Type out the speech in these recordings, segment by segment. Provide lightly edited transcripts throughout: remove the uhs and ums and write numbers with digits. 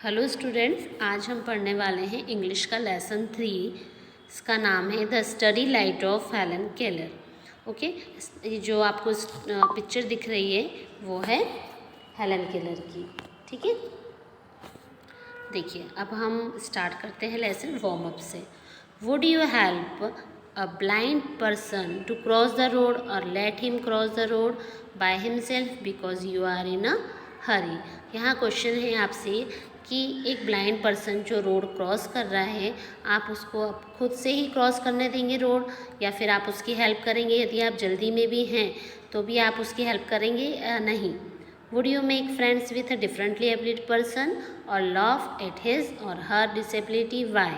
Hello students, आज हम पढ़ने वाले हैं इंग्लिश का लेसन 3। इसका नाम है the study light of Helen Keller. Okay, ये जो आपको पिक्चर दिख रही है वो है हेलन केलर की। ठीक है, देखिए अब हम स्टार्ट करते हैं लेसन वार्म अप से। Would you help a blind person to cross the road और let him cross the road by himself because you are in a hurry. यहाँ क्वेश्चन है आपसे कि एक ब्लाइंड पर्सन जो रोड क्रॉस कर रहा है, आप उसको खुद से ही क्रॉस करने देंगे रोड, या फिर आप उसकी हेल्प करेंगे? यदि आप जल्दी में भी हैं तो भी आप उसकी हेल्प करेंगे या नहीं? Would you make friends with a differently abled person और लाफ एट हिज और हर डिसेबिलिटी? वाई?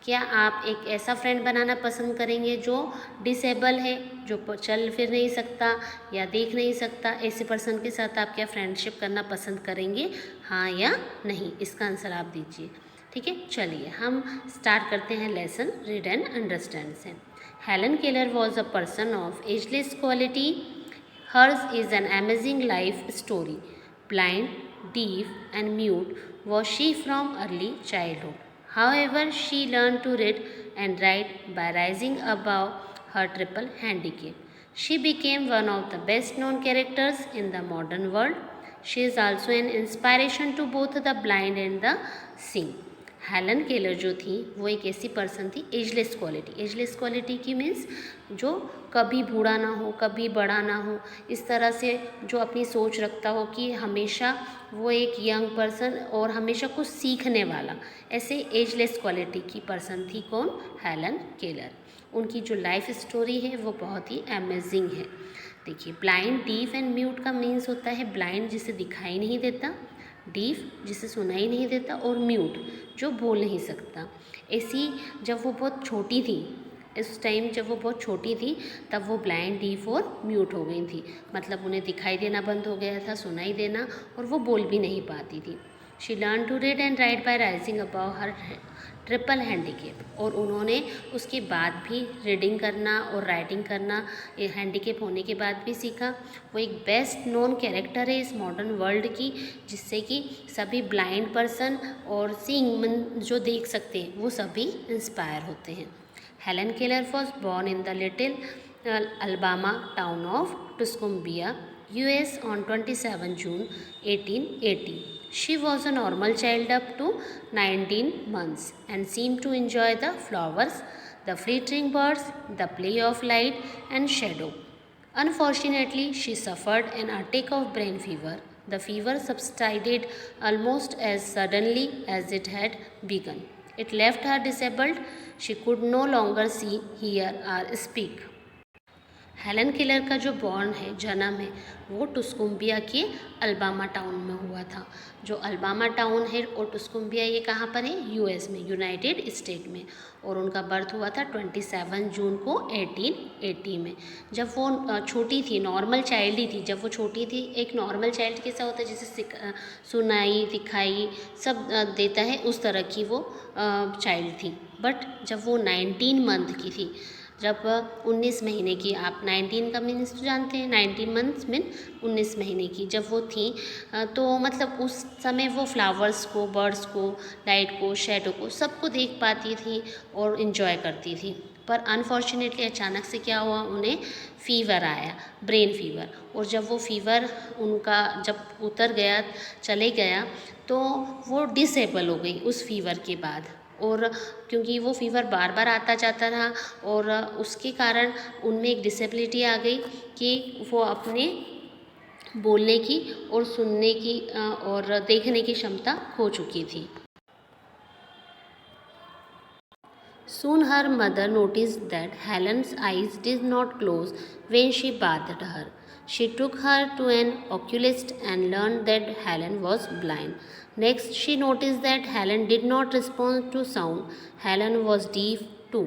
क्या आप एक ऐसा फ्रेंड बनाना पसंद करेंगे जो डिसेबल है, जो चल फिर नहीं सकता या देख नहीं सकता? ऐसे पर्सन के साथ आप क्या फ्रेंडशिप करना पसंद करेंगे, हाँ या नहीं? इसका आंसर आप दीजिए। ठीक है, चलिए हम स्टार्ट करते हैं लेसन रीड एंड अंडरस्टैंड से। Helen Keller was a person of ageless quality. Hers is an amazing life story. Blind, deaf, and mute was she from early childhood. However, she learned to read and write by rising above her triple handicap. She became one of the best known characters in the modern world. She is also an inspiration to both the blind and the seeing. Helen Keller जो थी वो एक ऐसी person थी, ageless quality. Ageless quality की means जो कभी बूढ़ा ना हो, कभी बड़ा ना हो, इस तरह से जो अपनी सोच रखता हो कि हमेशा वो एक यंग पर्सन और हमेशा कुछ सीखने वाला, ऐसे एजलेस क्वालिटी की पर्सन थी कौन? Helen Keller. उनकी जो लाइफ स्टोरी है वो बहुत ही अमेजिंग है। देखिए, ब्लाइंड, डीफ एंड म्यूट का मीन्स होता है ब्लाइंड जिसे दिखाई नहीं देता, डीफ जिसे सुनाई नहीं देता, और म्यूट जो बोल नहीं सकता। ऐसी जब वो बहुत छोटी थी, इस टाइम जब वो बहुत छोटी थी तब वो ब्लाइंड, डीफ और म्यूट हो गई थी। मतलब उन्हें दिखाई देना बंद हो गया था, सुनाई देना, और वो बोल भी नहीं पाती थी। She learn to read and write by rising above her triple handicap. और उन्होंने उसके बाद भी रीडिंग करना और राइटिंग करना हैंडीकेप होने के बाद भी सीखा। वो एक बेस्ट नोन कैरेक्टर है इस मॉडर्न वर्ल्ड की, जिससे कि सभी ब्लाइंड पर्सन और सीइंग जो देख सकते हैं वो सभी इंस्पायर होते हैं। Helen Keller was born in the little Alabama town of Tuscumbia, US on 27 June 1880. She was a normal child up to 19 months and seemed to enjoy the flowers, the flittering birds, the play of light and shadow. Unfortunately, she suffered an attack of brain fever. The fever subsided almost as suddenly as it had begun. It left her disabled. She could no longer see, hear, or speak. Helen Keller का जो born है, जन्म है, वो टुस्कुम्बिया के Alabama town में हुआ था। जो अल्बामा टाउन है और टुस्कुम्बिया ये कहाँ पर है? US में, यूनाइटेड स्टेट में। और उनका बर्थ हुआ था 27 जून को 1880 में। जब वो छोटी थी, नॉर्मल चाइल्ड ही थी। जब वो छोटी थी, एक नॉर्मल चाइल्ड कैसा होता है, जैसे सुनाई दिखाई सब देता है, उस तरह की वो चाइल्ड थी। बट जब वो 19 मंथ की थी, जब 19 महीने की, आप 19 का मीन्स तो जानते हैं, 19 मंथ्स मीन 19 महीने की जब वो थी, तो मतलब उस समय वो फ्लावर्स को, बर्ड्स को, लाइट को, शेडो को, सबको देख पाती थी और इन्जॉय करती थी। पर अनफॉर्चुनेटली अचानक से क्या हुआ, उन्हें फ़ीवर आया, ब्रेन फीवर। और जब वो फीवर उनका जब उतर गया, चले गया, तो वो डिसेबल हो गई उस फीवर के बाद। और क्योंकि वो फीवर बार बार आता जाता रहा, और उसके कारण उनमें एक डिसेबिलिटी आ गई कि वो अपने बोलने की और सुनने की और देखने की क्षमता खो चुकी थी। Soon her mother noticed that Helen's eyes did not close when she bathed her. She took her to an oculist and learned that Helen was blind. Next, she noticed that Helen did not respond to sound. Helen was deaf too.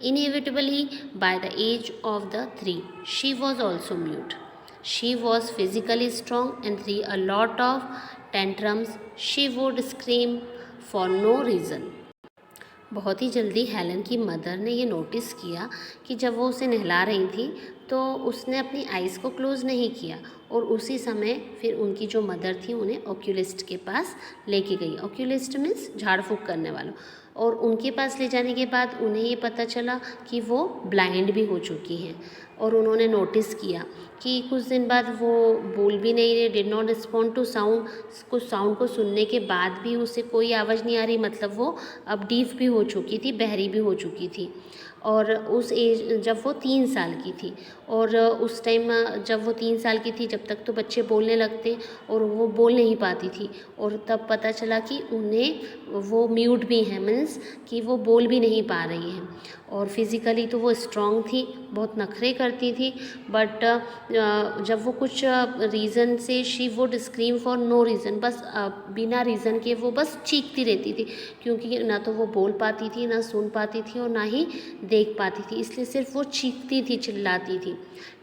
Inevitably, by the age of the 3, she was also mute. She was physically strong and threw a lot of tantrums. She would scream for no reason. बहुत ही जल्दी Helen की mother ने ये notice किया कि जब वो उसे नहला रही थी तो उसने अपनी आइज़ को क्लोज़ नहीं किया और उसी समय फिर उनकी जो मदर थी उन्हें ऑक्यूलिस्ट के पास लेके गई। ऑक्यूलिस्ट मीन्स झाड़ फूँक करने वालों। और उनके पास ले जाने के बाद उन्हें ये पता चला कि वो ब्लाइंड भी हो चुकी हैं और उन्होंने नोटिस किया कि कुछ दिन बाद वो बोल भी नहीं रहे, did not respond to sound. कुछ साउंड को सुनने के बाद भी उसे कोई आवाज़ नहीं आ रही, मतलब वो अब डीफ भी हो चुकी थी, बहरी भी हो चुकी थी। और उस एज जब वो 3 साल की थी और उस टाइम जब वो 3 साल की थी, जब तक तो बच्चे बोलने लगते और वो बोल नहीं पाती थी और तब पता चला कि उन्हें वो म्यूट भी हैं, मीन्स कि वो बोल भी नहीं पा रही हैं। और फिज़िकली तो वो स्ट्रॉन्ग थी, बहुत नखरे करती थी, बट जब वो कुछ रीज़न से she would scream for no reason, बस बिना रीज़न के वो बस चीखती रहती थी, क्योंकि ना तो वो बोल पाती थी, ना सुन पाती थी और ना ही देख पाती थी, इसलिए सिर्फ वो चीखती थी, चिल्लाती थी।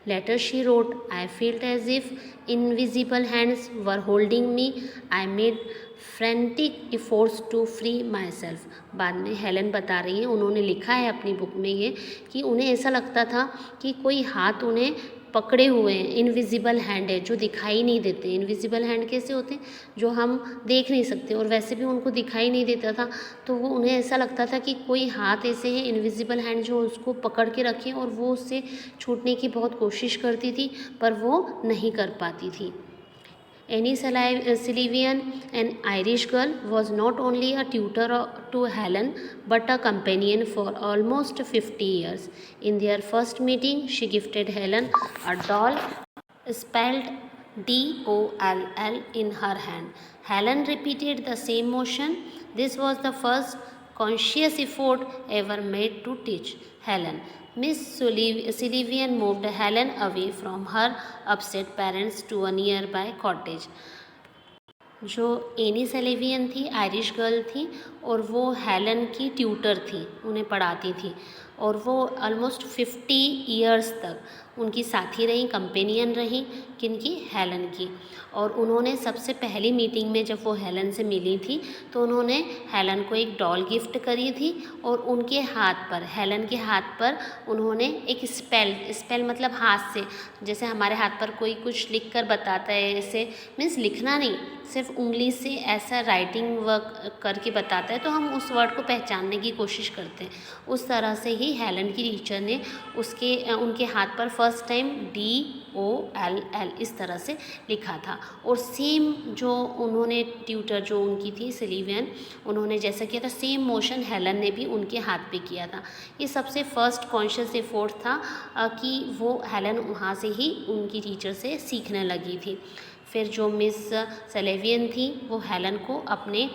Later she wrote, I felt as if invisible hands were holding me, I made frantic efforts to free my self. बाद में हेलन बता रही हैं, उन्होंने लिखा है अपनी बुक में ये कि उन्हें ऐसा लगता था कि कोई हाथ उन्हें पकड़े हुए हैं, इनविजिबल हैंड है जो दिखाई नहीं देते। इनविजिबल हैंड कैसे होते हैं, जो हम देख नहीं सकते, और वैसे भी उनको दिखाई नहीं देता था, तो वो उन्हें ऐसा लगता था कि कोई हाथ ऐसे हैं इनविजिबल हैंड जो उसको पकड़ के रखें, और वो उससे छूटने की बहुत कोशिश करती थी पर वो नहीं कर पाती थी। Annie Sullivan, an Irish girl, was not only a tutor to Helen but a companion for almost 50 years. In their first meeting, she gifted Helen a doll spelled DOLL in her hand. Helen repeated the same motion. This was the first conscious effort ever made to teach Helen. Miss Sullivan moved Helen away from her upset parents to a nearby cottage. जो any सलेवियन थी, Irish girl थी और वो Helen की tutor थी, उन्हें पढ़ाती थी, और वो ऑलमोस्ट 50 ईयर्स तक उनकी साथी रही, कंपेनियन रही, किनकी, हेलन की। और उन्होंने सबसे पहली मीटिंग में जब वो हेलन से मिली थी तो उन्होंने हेलन को एक डॉल गिफ्ट करी थी और उनके हाथ पर, हेलन के हाथ पर उन्होंने एक स्पेल मतलब हाथ से, जैसे हमारे हाथ पर कोई कुछ लिख कर बताता है, ऐसे मीन्स लिखना नहीं, सिर्फ उंगली से ऐसा राइटिंग वर्क करके बताता है तो हम उस वर्ड को पहचानने की कोशिश करते हैं। उस तरह से ही हेलन की टीचर ने उनके हाथ पर फर्स्ट टाइम DOLL इस तरह से लिखा था। और सेम जो उन्होंने ट्यूटर जो उनकी थी सिलिवियन, उन्होंने जैसा किया था सेम मोशन हेलन ने भी उनके हाथ पे किया था। ये सबसे फर्स्ट कॉन्शियस एफोर्ट था कि वो हेलन वहाँ से ही उनकी टीचर से सीखने लगी थी। फिर जो मिस सलेवियन थी वो हेलन को अपने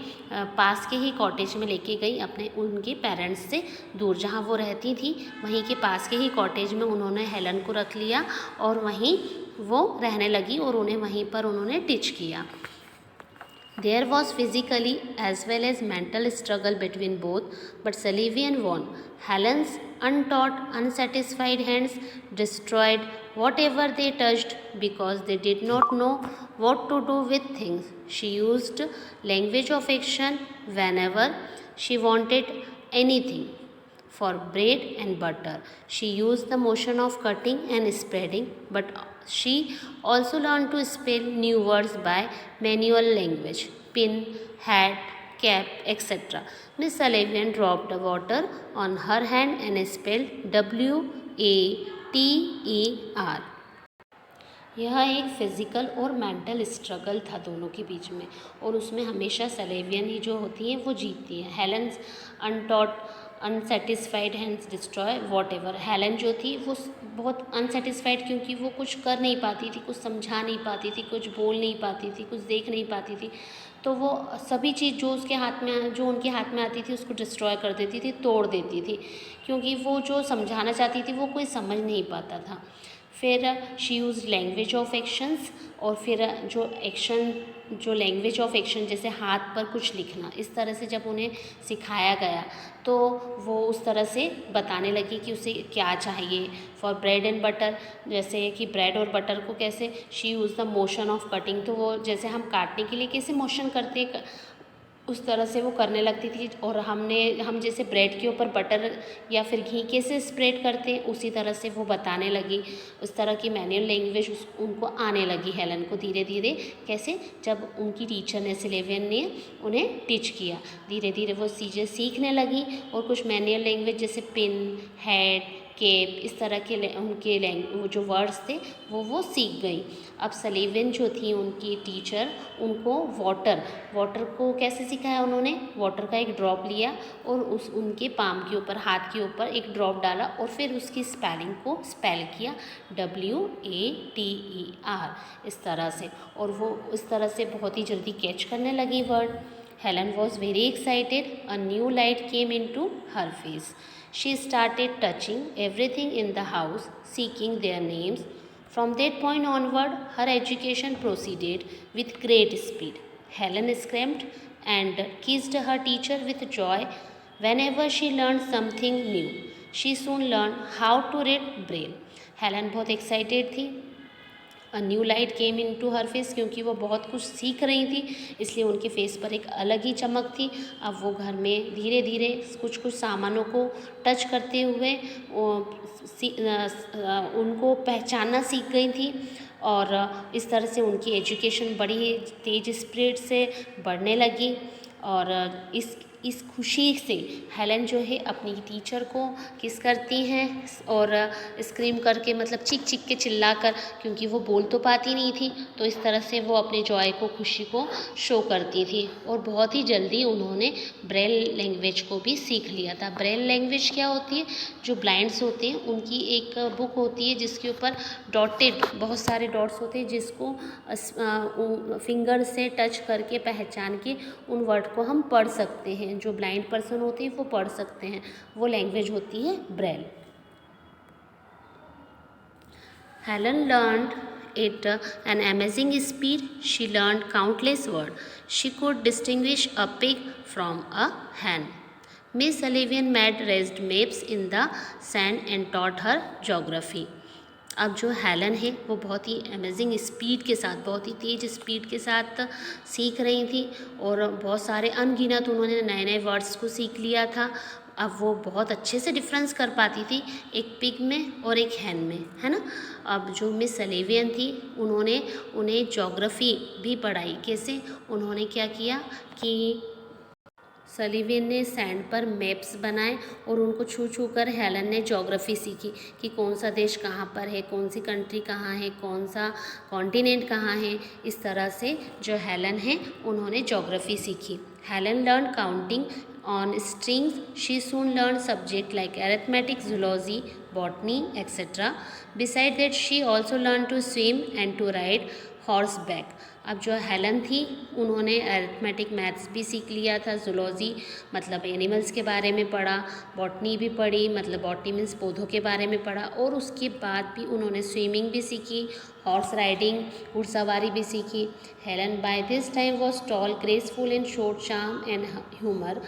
पास के ही कॉटेज में लेके गई, अपने उनके पेरेंट्स से दूर, जहाँ वो रहती थी वहीं के पास के ही कॉटेज में उन्होंने हेलन को रख लिया और वहीं वो रहने लगी और उन्हें वहीं पर उन्होंने टीच किया। There was physically as well as mental struggle between both, but Sullivan won. Helen's untaught, unsatisfied hands destroyed whatever they touched because they did not know what to do with things. She used language of action whenever she wanted anything. For bread and butter, she used the motion of cutting and spreading, but she also learned to spell new words by manual language, pin, hat, cap, etc. Miss Sullivan dropped water on her hand and spelled WATER. यह एक physical और mental struggle था दोनों के बीच में, और उसमें हमेशा सलेवियन ही जो होती हैं वो जीतती हैं। Helen's untaught, unsatisfied hands destroy what ever. Helen जो थी वो बहुत अनसेटिस्फाइड, क्योंकि वो कुछ कर नहीं पाती थी, कुछ समझा नहीं पाती थी, कुछ बोल नहीं पाती थी, कुछ देख नहीं पाती थी, तो वो सभी चीज़ जो उसके हाथ में, जो उनके हाथ में आती थी उसको डिस्ट्रॉय कर देती थी, तोड़ देती थी, क्योंकि वो जो समझाना चाहती थी वो कोई समझ नहीं पाता था। फिर she use language of actions, और फिर जो लैंग्वेज ऑफ एक्शन जैसे हाथ पर कुछ लिखना, इस तरह से जब उन्हें सिखाया गया तो वो उस तरह से बताने लगी कि उसे क्या चाहिए। फॉर ब्रेड एंड बटर, जैसे कि ब्रेड और बटर को कैसे, she use the motion of cutting, तो वो जैसे हम काटने के लिए कैसे मोशन करते हैं, उस तरह से वो करने लगती थी। और हम जैसे ब्रेड के ऊपर बटर या फिर घी कैसे स्प्रेड करते हैं उसी तरह से वो बताने लगी। उस तरह की मैनुअल लैंग्वेज उनको आने लगी हेलन को धीरे धीरे। कैसे? जब उनकी टीचर ने सिलेवियन ने उन्हें टीच किया, धीरे धीरे वो चीज़ें सीखने लगी। और कुछ मैनुअल लैंग्वेज जैसे पिन, हेड, केप, इस तरह के उनके वो जो वर्ड्स थे वो सीख गई। अब सलीवियन जो थी उनकी टीचर, उनको वाटर को कैसे सिखाया उन्होंने? वाटर का एक ड्रॉप लिया और उनके पाम के ऊपर, हाथ के ऊपर एक ड्रॉप डाला और फिर उसकी स्पेलिंग को स्पेल किया WATER, इस तरह से। और वो इस तरह से बहुत ही जल्दी कैच करने लगी word. Helen was very excited. A new light came into her face. She started touching everything in the house, seeking their names. From that point onward, her education proceeded with great speed. Helen screamed and kissed her teacher with joy whenever she learned something new. She soon learned how to read Braille. Helen बहुत excited थी। A new light came into her face, क्योंकि वो बहुत कुछ सीख रही थी, इसलिए उनके फेस पर एक अलग ही चमक थी। अब वो घर में धीरे धीरे कुछ कुछ सामानों को टच करते हुए उनको पहचानना सीख गई थी। और इस तरह से उनकी एजुकेशन बड़ी तेज स्पीड से बढ़ने लगी। और इस खुशी से हेलन जो है अपनी टीचर को किस करती हैं और स्क्रीम करके, मतलब चीख चीख के चिल्ला कर, क्योंकि वो बोल तो पाती नहीं थी, तो इस तरह से वो अपने जॉय को, खुशी को शो करती थी। और बहुत ही जल्दी उन्होंने ब्रेल लैंग्वेज को भी सीख लिया था। ब्रेल लैंग्वेज क्या होती है? जो ब्लाइंड्स होते हैं उनकी एक बुक होती है जिसके ऊपर डॉटेड बहुत सारे डॉट्स होते हैं, जिसको फिंगर से टच करके पहचान के उन वर्ड को हम पढ़ सकते हैं। जो ब्लाइंड पर्सन होते हैं वो पढ़ सकते हैं, वो लैंग्वेज होती है Braille. Helen learned at an amazing speed. She learned countless words. She could distinguish a pig from a hen. Miss Sullivan made raised maps in the sand and taught her geography. अब जो Helen है वो बहुत ही amazing speed के साथ, बहुत ही तेज़ speed के साथ सीख रही थी और बहुत सारे अनगिनत उन्होंने नए नए वर्ड्स को सीख लिया था। अब वो बहुत अच्छे से डिफरेंस कर पाती थी एक पिग में और एक हैन में, है ना। अब जो मिस सलेवियन थी उन्होंने उन्हें ज्योग्राफी भी पढ़ाई। कैसे? उन्होंने क्या किया कि सलीवियन ने सैंड पर मैप्स बनाए और उनको छू छू कर हेलन ने ज्योग्राफी सीखी कि कौन सा देश कहाँ पर है, कौन सी कंट्री कहाँ है, कौन सा कॉन्टिनेंट कहाँ है। इस तरह से जो हेलन है उन्होंने ज्योग्राफी सीखी। Helen learn counting on strings. She soon learned subjects like arithmetic, zoology, botany, etc. Besides that, she also learned to swim and to ride horseback. अब जो हेलन थी उन्होंने अरिथमेटिक मैथ्स भी सीख लिया था, जूलॉजी मतलब एनिमल्स के बारे में पढ़ा, बॉटनी भी पढ़ी मतलब बॉटनी मीन्स पौधों के बारे में पढ़ा, और उसके बाद भी उन्होंने स्विमिंग भी सीखी, हॉर्स राइडिंग घुड़सवारी भी सीखी। Helen by this time was tall, graceful in short charm and humour.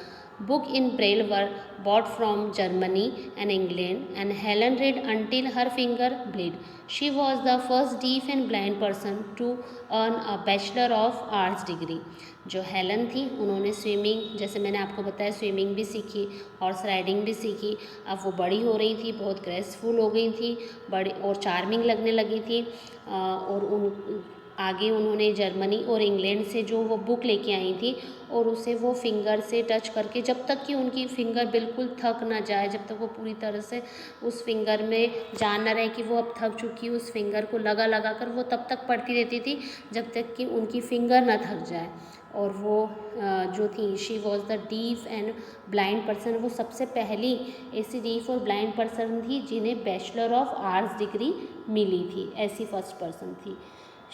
Book in Braille were bought from Germany and England, and Helen read until her finger bled. She was the first deaf and blind person to earn a Bachelor of Arts degree. जो Helen थी उन्होंने swimming, जैसे मैंने आपको बताया, swimming भी सीखी, horse riding भी सीखी। अब वो बड़ी हो रही थी, बहुत ग्रेसफुल हो गई थी, बड़ी और चार्मिंग लगने लगी थी। और आगे उन्होंने जर्मनी और इंग्लैंड से जो वो बुक लेके आई थी और उसे वो फिंगर से टच करके, जब तक कि उनकी फिंगर बिल्कुल थक ना जाए, जब तक वो पूरी तरह से उस फिंगर में जान ना रहे कि वो अब थक चुकी है, उस फिंगर को लगा लगा कर वो तब तक पढ़ती रहती थी जब तक कि उनकी फिंगर ना थक जाए। और वो जो थी, she was the deaf and blind person, वो सबसे पहली ऐसी डीफ और ब्लाइंड पर्सन थी जिन्हें बैचलर ऑफ आर्ट्स डिग्री मिली थी, ऐसी फर्स्ट पर्सन थी।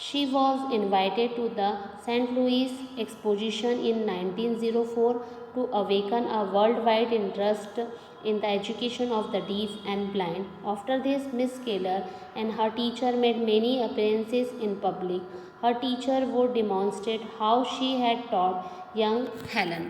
She was invited to the St. Louis Exposition in 1904 to awaken a worldwide interest in the education of the deaf and blind. After this, Miss Keller and her teacher made many appearances in public. Her teacher would demonstrate how she had taught young Helen.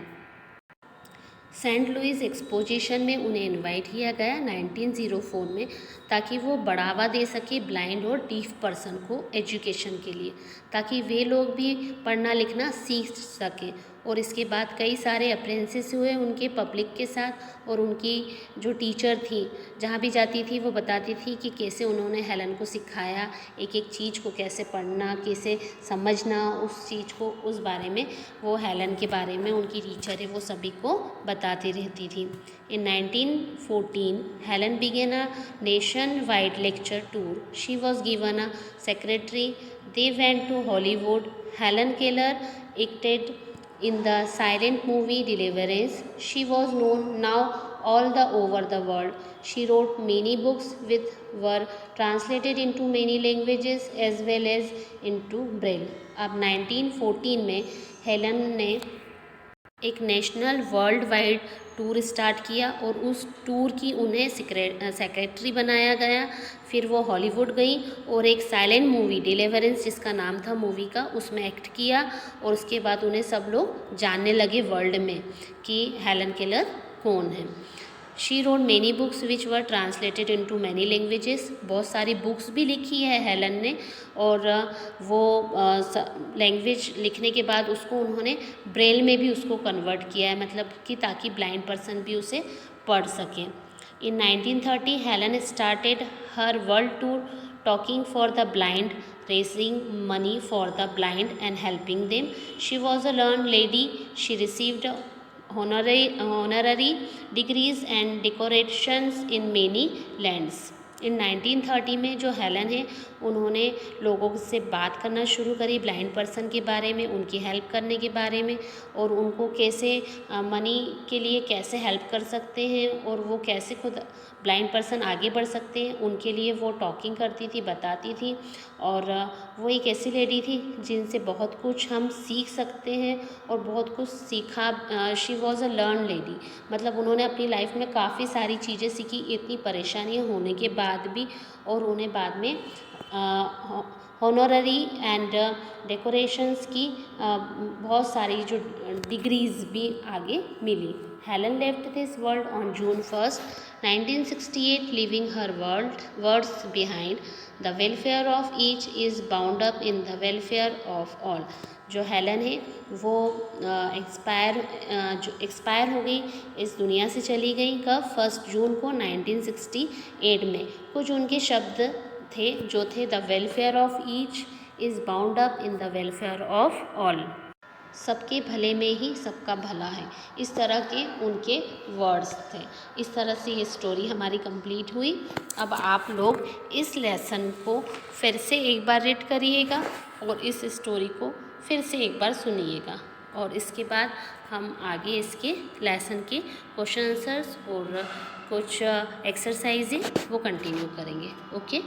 Saint Louis exposition में उन्हें invite किया गया 1904 में, ताकि वो बढ़ावा दे सके blind और डीफ पर्सन को एजुकेशन के लिए, ताकि वे लोग भी पढ़ना लिखना सीख सकें। और इसके बाद कई सारे अप्रेंटिस हुए उनके पब्लिक के साथ, और उनकी जो टीचर थी जहाँ भी जाती थी वो बताती थी कि कैसे उन्होंने हेलन को सिखाया एक एक चीज़ को, कैसे पढ़ना, कैसे समझना उस चीज़ को, उस बारे में वो हेलन के बारे में उनकी टीचर है वो सभी को बताती रहती थी। In 1914, Helen began a nationwide lecture tour. She was given a secretary. They went to Hollywood. Helen Keller acted in the silent movie Deliverance. She was known now all the over the world. She wrote many books which were translated into many languages as well as into Braille. अब 1914 में Helen ने एक national world wide tour start किया और उस tour की उन्हें secretary बनाया गया। फिर वो हॉलीवुड गई और एक साइलेंट मूवी डिलीवरेंस जिसका नाम था मूवी का, उसमें एक्ट किया, और उसके बाद उन्हें सब लोग जानने लगे वर्ल्ड में कि हेलन केलर कौन है। She road many books which were translated into many languages. बहुत सारी बुक्स भी लिखी है हेलन ने, और वो लैंग्वेज लिखने के बाद उसको उन्होंने ब्रेल में भी उसको कन्वर्ट किया है, मतलब कि ताकि ब्लाइंड पर्सन भी उसे पढ़ सकें। इन 1930 Helen started her world tour talking for the blind, raising money for the blind and helping them. She was a learned lady. She received honorary degrees and decorations in many lands. इन 1930 में जो Helen है उन्होंने लोगों से बात करना शुरू करी ब्लाइंड पर्सन के बारे में, उनकी हेल्प करने के बारे में, और उनको कैसे मनी के लिए कैसे हेल्प कर सकते हैं और वो कैसे खुद ब्लाइंड पर्सन आगे बढ़ सकते हैं, उनके लिए वो टॉकिंग करती थी, बताती थी। और वो एक ऐसी लेडी थी जिनसे बहुत कुछ हम सीख सकते हैं और बहुत कुछ सीखा। She was a learn lady, मतलब उन्होंने अपनी लाइफ में काफ़ी सारी चीज़ें सीखी इतनी परेशानियाँ होने के बाद भी, और उन्हें बाद में हॉनररी एंड डेकोरेशंस की बहुत सारी जो डिग्रीज़ भी आगे मिली। Helen left this world on June 1, 1968, leaving her words behind. The welfare of each is bound up in the welfare of all. जो हेलन है वो एक्सपायर हो गई, इस दुनिया से चली गई कब? 1 जून को 1968 में। कुछ उनके शब्द थे जो थे the welfare of each is bound up in the welfare of all. सबके भले में ही सबका भला है, इस तरह के उनके वर्ड्स थे। इस तरह से ये स्टोरी हमारी कंप्लीट हुई। अब आप लोग इस लेसन को फिर से एक बार रीड करिएगा और इस स्टोरी को फिर से एक बार सुनिएगा, और इसके बाद हम आगे इसके लेसन के क्वेश्चन आंसर्स और कुछ एक्सरसाइजें वो कंटिन्यू करेंगे। ओके।